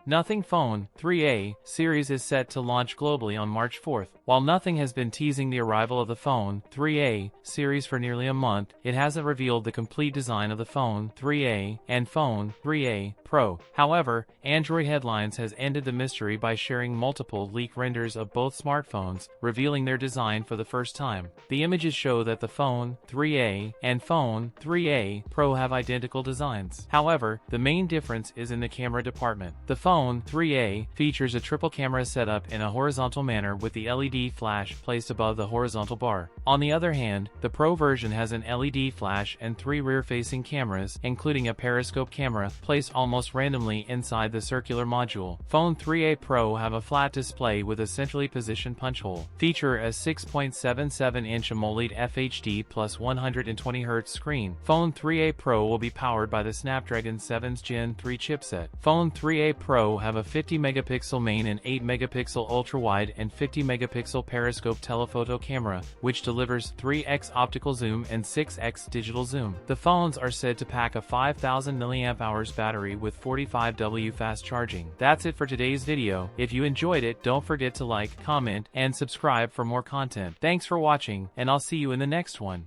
Nothing Phone 3A series is set to launch globally on March 4th. While Nothing has been teasing the arrival of the Phone 3A series for nearly a month, it hasn't revealed the complete design of the Phone 3A and Phone 3A Pro. However, Android Headlines has ended the mystery by sharing multiple leak renders of both smartphones, revealing their design for the first time. The images show that the Phone 3A and Phone 3A Pro have identical designs. However, the main difference is in the camera department. The Phone 3A features a triple camera setup in a horizontal manner with the LED flash placed above the horizontal bar. On the other hand, the Pro version has an LED flash and 3 rear-facing cameras, including a periscope camera, placed almost randomly inside the circular module. Phone 3A Pro have a flat display with a centrally positioned punch hole. Feature a 6.77-inch AMOLED FHD plus 120Hz screen. Phone 3A Pro will be powered by the Snapdragon 7's Gen 3 chipset. Phone 3A Pro have a 50-megapixel main and 8-megapixel ultra-wide and 50-megapixel periscope telephoto camera, which delivers 3x optical zoom and 6x digital zoom. The phones are said to pack a 5000 mAh battery with 45W fast charging. That's it for today's video. If you enjoyed it, don't forget to like, comment, and subscribe for more content. Thanks for watching, and I'll see you in the next one.